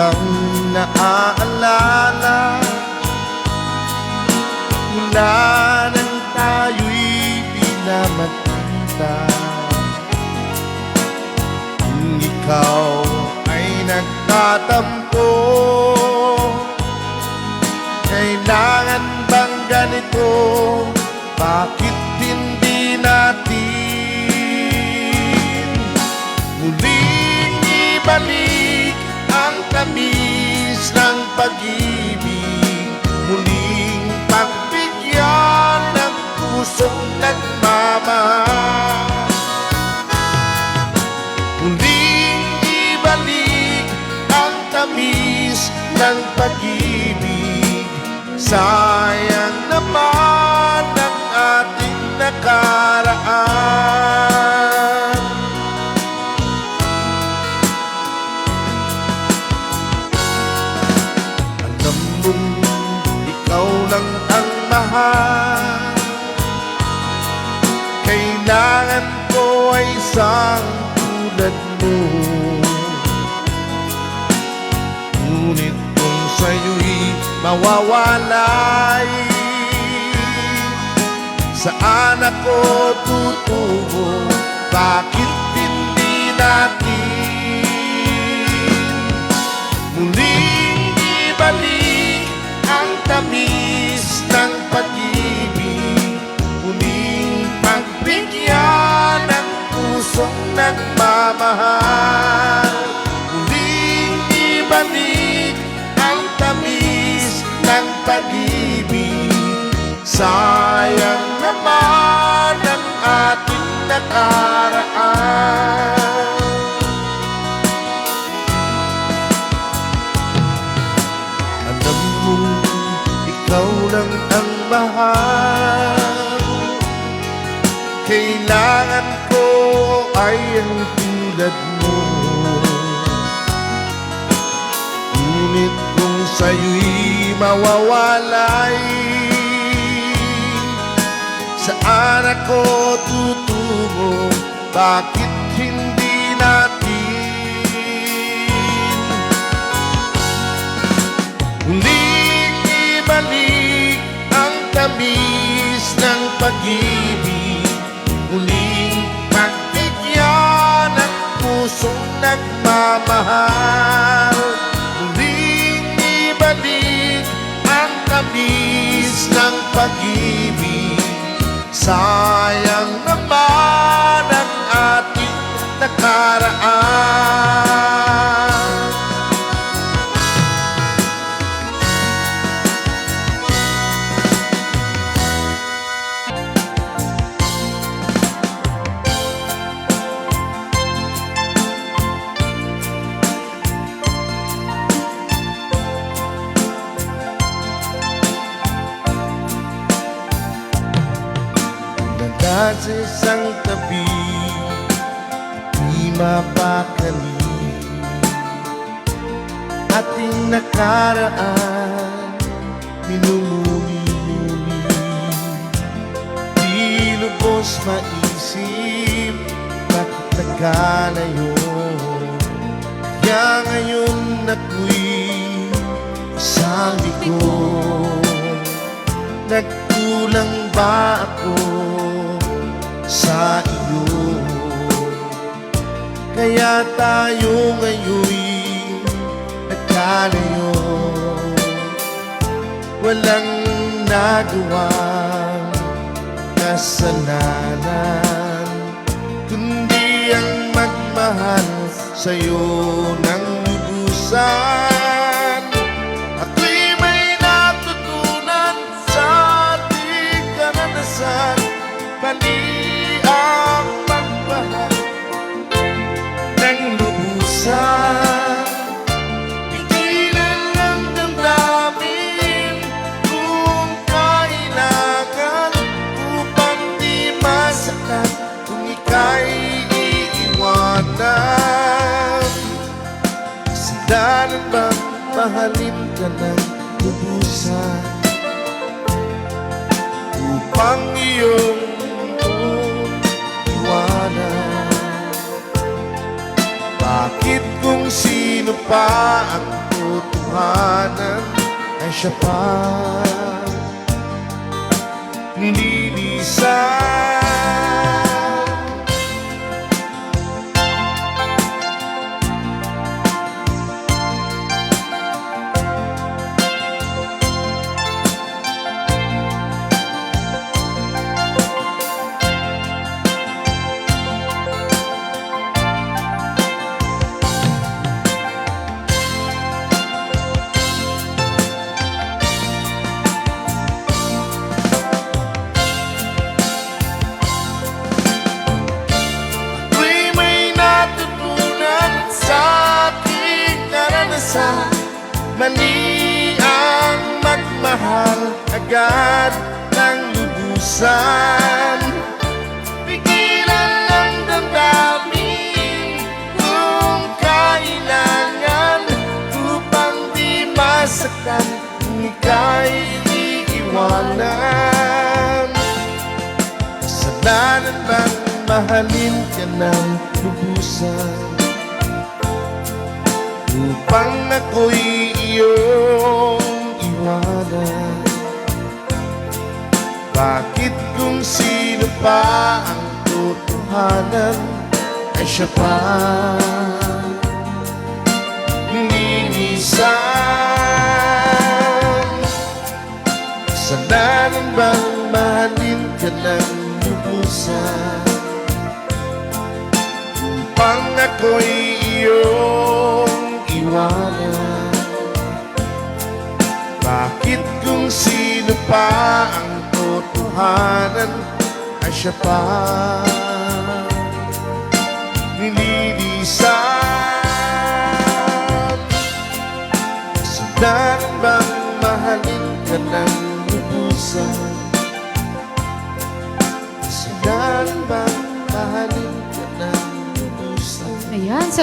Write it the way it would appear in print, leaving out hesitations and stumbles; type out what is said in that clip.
kang naaalala mula nang tayo'y di na magkita. Kung ikaw ay nagtatampo, kailangan bang ganito? Bakit hindi natin muling ibalik ang tamis ng pag-ibig, muling pagbigyan ng pusong nagmamahal, muling ibalik ang tamis ng pag-ibig? Sayang naman ang ating nakaraan. Alam mong ikaw lang ang mahal, kailangan ko ay isang tulad mo. Ngunit kung sa'yo'y mawawalay, saan ako tutungo? Bakit hindi natin muling ibalik ang tamis ng pag-ibig, muling pagbigyan ng pusong nagmamahal, muling ibalik ang tamis ng pag-ibig? Sayang naman ang ating nakaraan. Alam mo, ikaw lang ang mahal, kailangan ko ay ang tulad mo. Ngunit kung sa'yo'y mawawalay, saan ako tutungo? Bakit hindi natin muling ibalik ang tamis ng pag-ibig, muling pagbigyan ng pusong nagmamahal, muling ibalik ang tamis ng pag-ibig? Sayang naman ang ating nakaraan. Sa isang tabi, di mapakali, ating nakaraan minumuli-muli. Di lubos maisip bakit nagkalayo, kaya ngayon ako'y sabi ko, nagkulang ba ako sa iyo? Kaya tayo ngayon'y nagkalayo, walang nagawang kasalanan, kundi ang magmahal sa'yo ng lubusan. Ako'y may natutunan sa ating karanasan, mali ang magmahal ng lubusan. Pigilan ang damdamin kung kailangan, upang di masaktan kung ika'y iiwanan. Kasalanan bang mahalin ka ng lubusan, upang iyong iwanan? Bakit kung sino pa ako totohanan ay siya pa nililisan. Mali ang magmahal agad ng lubusan. Pigilan ang damdamin kung kailangan, upang di masaktan kung ika'y iiwanan. Kasalanan bang mahalin ka ng lubusan, upang ako'y iyong iwanan? Bakit kung sino pa ang totohanan ay siya pa nililisan? Kasalanan bang mahalin ka ng lubusan, upang ako'y iyong iwanan? Bakit kung sino pa ang totohanan ay siya pa nililisan? Kasalanan bang mahalin ka ng lubusan? Kasalanan bang mahalin ka ng lubusan? Ayan, so